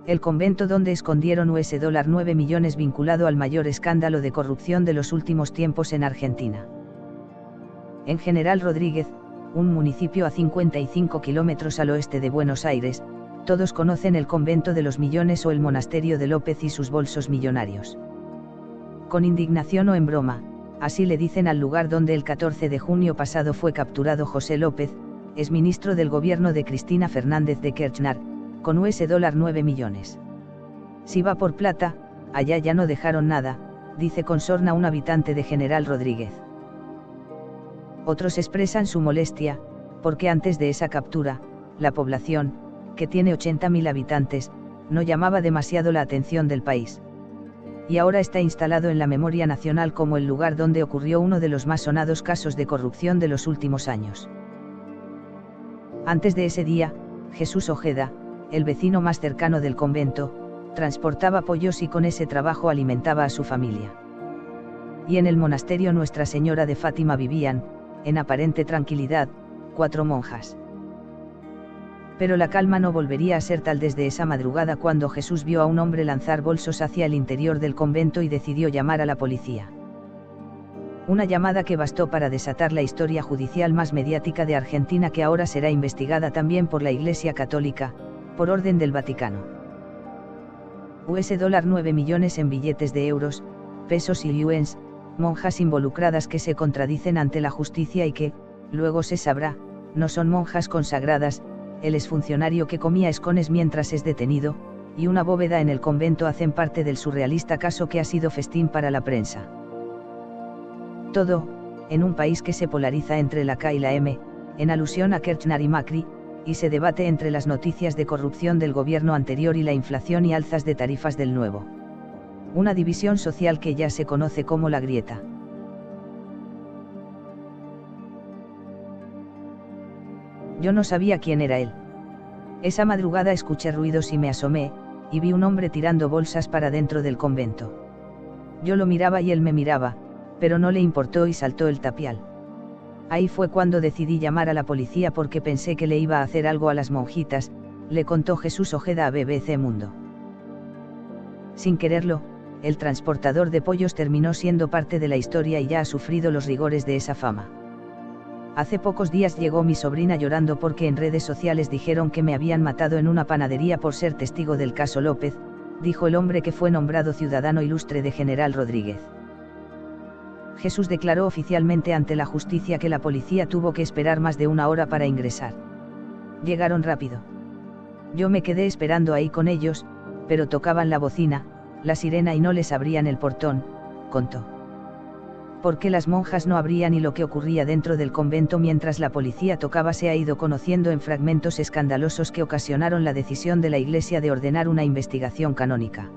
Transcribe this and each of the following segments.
El convento donde escondieron $9 millones vinculado al mayor escándalo de corrupción de los últimos tiempos en Argentina. En General Rodríguez, un municipio a 55 kilómetros al oeste de Buenos Aires, todos conocen el convento de los millones o el monasterio de López y sus bolsos millonarios. Con indignación o en broma, así le dicen al lugar donde el 14 de junio pasado fue capturado José López, exministro del gobierno de Cristina Fernández de Kirchner, con $9 millones. Si va por plata, allá ya no dejaron nada, dice con sorna un habitante de General Rodríguez. Otros expresan su molestia, porque antes de esa captura, la población, que tiene 80.000 habitantes, no llamaba demasiado la atención del país. Y ahora está instalado en la memoria nacional como el lugar donde ocurrió uno de los más sonados casos de corrupción de los últimos años. Antes de ese día, Jesús Ojeda, el vecino más cercano del convento, transportaba pollos y con ese trabajo alimentaba a su familia. Y en el monasterio Nuestra Señora de Fátima vivían, en aparente tranquilidad, 4 monjas. Pero la calma no volvería a ser tal desde esa madrugada cuando Jesús vio a un hombre lanzar bolsos hacia el interior del convento y decidió llamar a la policía. Una llamada que bastó para desatar la historia judicial más mediática de Argentina, que ahora será investigada también por la Iglesia Católica, por orden del Vaticano. $9 millones en billetes de euros, pesos y yuans, monjas involucradas que se contradicen ante la justicia y que, luego se sabrá, no son monjas consagradas, el exfuncionario que comía escones mientras es detenido, y una bóveda en el convento hacen parte del surrealista caso que ha sido festín para la prensa. Todo, en un país que se polariza entre la K y la M, en alusión a Kirchner y Macri, y se debate entre las noticias de corrupción del gobierno anterior y la inflación y alzas de tarifas del nuevo. Una división social que ya se conoce como la grieta. Yo no sabía quién era él. Esa madrugada escuché ruidos y me asomé, y vi un hombre tirando bolsas para dentro del convento. Yo lo miraba y él me miraba, pero no le importó y saltó el tapial. Ahí fue cuando decidí llamar a la policía porque pensé que le iba a hacer algo a las monjitas, le contó Jesús Ojeda a BBC Mundo. Sin quererlo, el transportador de pollos terminó siendo parte de la historia y ya ha sufrido los rigores de esa fama. Hace pocos días llegó mi sobrina llorando porque en redes sociales dijeron que me habían matado en una panadería por ser testigo del caso López, dijo el hombre que fue nombrado ciudadano ilustre de General Rodríguez. Jesús declaró oficialmente ante la justicia que la policía tuvo que esperar más de 1 hora para ingresar. Llegaron rápido. Yo me quedé esperando ahí con ellos, pero tocaban la bocina, la sirena y no les abrían el portón, contó. Porque las monjas no abrían y lo que ocurría dentro del convento mientras la policía tocaba se ha ido conociendo en fragmentos escandalosos que ocasionaron la decisión de la Iglesia de ordenar una investigación canónica.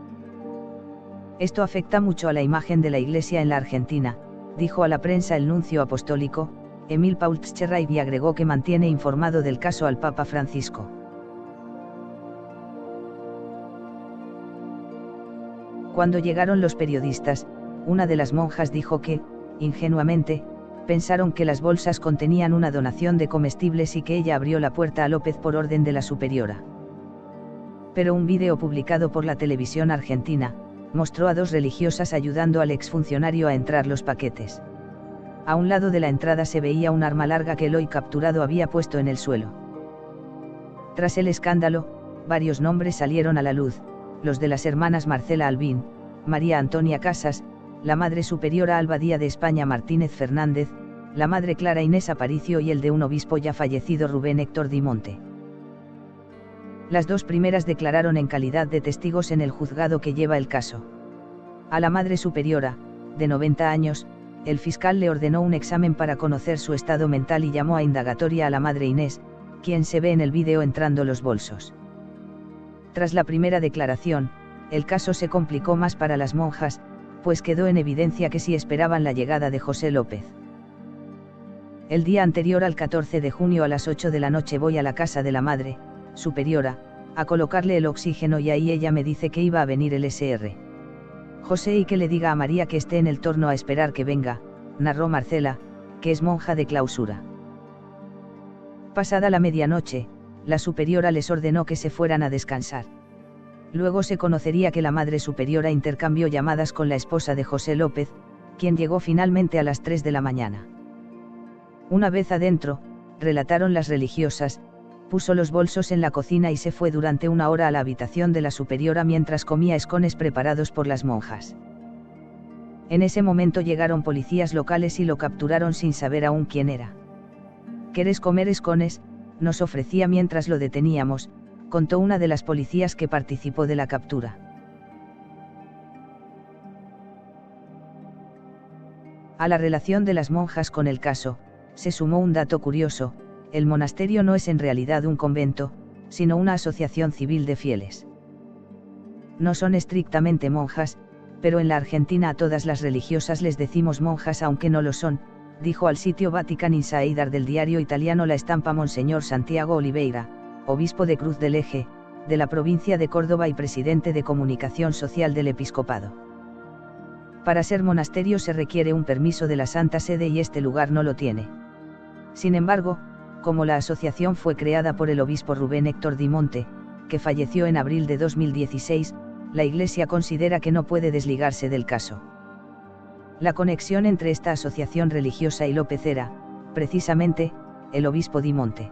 Esto afecta mucho a la imagen de la Iglesia en la Argentina, dijo a la prensa el nuncio apostólico, Emil Paultschereib, y agregó que mantiene informado del caso al Papa Francisco. Cuando llegaron los periodistas, una de las monjas dijo que, ingenuamente, pensaron que las bolsas contenían una donación de comestibles y que ella abrió la puerta a López por orden de la superiora. Pero un vídeo publicado por la televisión argentina, mostró a 2 religiosas ayudando al exfuncionario a entrar los paquetes. A un lado de la entrada se veía un arma larga que el hoy capturado había puesto en el suelo. Tras el escándalo, varios nombres salieron a la luz, los de las hermanas Marcela Albín, María Antonia Casas, la madre superiora Albadía de España Martínez Fernández, la madre Clara Inés Aparicio y el de un obispo ya fallecido Rubén Héctor Dimonte. Las 2 primeras declararon en calidad de testigos en el juzgado que lleva el caso. A la madre superiora, de 90 años, el fiscal le ordenó un examen para conocer su estado mental y llamó a indagatoria a la madre Inés, quien se ve en el vídeo entrando los bolsos. Tras la primera declaración, el caso se complicó más para las monjas, pues quedó en evidencia que sí esperaban la llegada de José López. El día anterior al 14 de junio a las 8 de la noche voy a la casa de la madre superiora, a colocarle el oxígeno y ahí ella me dice que iba a venir el SR. José y que le diga a María que esté en el torno a esperar que venga, narró Marcela, que es monja de clausura. Pasada la medianoche, la superiora les ordenó que se fueran a descansar. Luego se conocería que la Madre Superiora intercambió llamadas con la esposa de José López, quien llegó finalmente a las 3 de la mañana. Una vez adentro, relataron las religiosas, puso los bolsos en la cocina y se fue durante una hora a la habitación de la superiora mientras comía escones preparados por las monjas. En ese momento llegaron policías locales y lo capturaron sin saber aún quién era. ¿Querés comer escones?, nos ofrecía mientras lo deteníamos, contó una de las policías que participó de la captura. A la relación de las monjas con el caso, se sumó un dato curioso: el monasterio no es en realidad un convento, sino una asociación civil de fieles. No son estrictamente monjas, pero en la Argentina a todas las religiosas les decimos monjas aunque no lo son, dijo al sitio Vatican Insider del diario italiano La Stampa Monseñor Santiago Oliveira, obispo de Cruz del Eje, de la provincia de Córdoba y presidente de Comunicación Social del Episcopado. Para ser monasterio se requiere un permiso de la Santa Sede y este lugar no lo tiene. Sin embargo, como la asociación fue creada por el obispo Rubén Héctor Di Monte, que falleció en abril de 2016, la Iglesia considera que no puede desligarse del caso. La conexión entre esta asociación religiosa y López era, precisamente, el obispo Di Monte.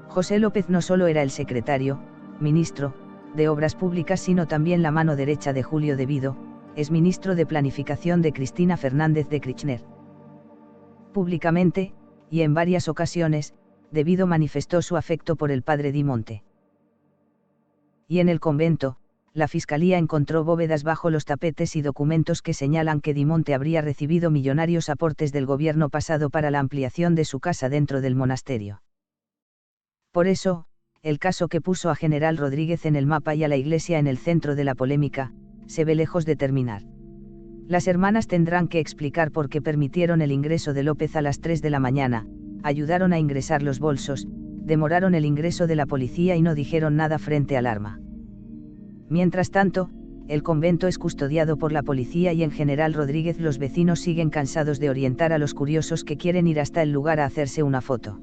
José López no solo era el secretario, ministro, de Obras Públicas, sino también la mano derecha de Julio de Vido, es ministro de Planificación de Cristina Fernández de Kirchner. Públicamente, y en varias ocasiones, De Vido manifestó su afecto por el padre Di Monte. Y en el convento, la Fiscalía encontró bóvedas bajo los tapetes y documentos que señalan que Di Monte habría recibido millonarios aportes del gobierno pasado para la ampliación de su casa dentro del monasterio. Por eso, el caso que puso a General Rodríguez en el mapa y a la Iglesia en el centro de la polémica, se ve lejos de terminar. Las hermanas tendrán que explicar por qué permitieron el ingreso de López a las 3 de la mañana, ayudaron a ingresar los bolsos, demoraron el ingreso de la policía y no dijeron nada frente al arma. Mientras tanto, el convento es custodiado por la policía y en General Rodríguez los vecinos siguen cansados de orientar a los curiosos que quieren ir hasta el lugar a hacerse una foto.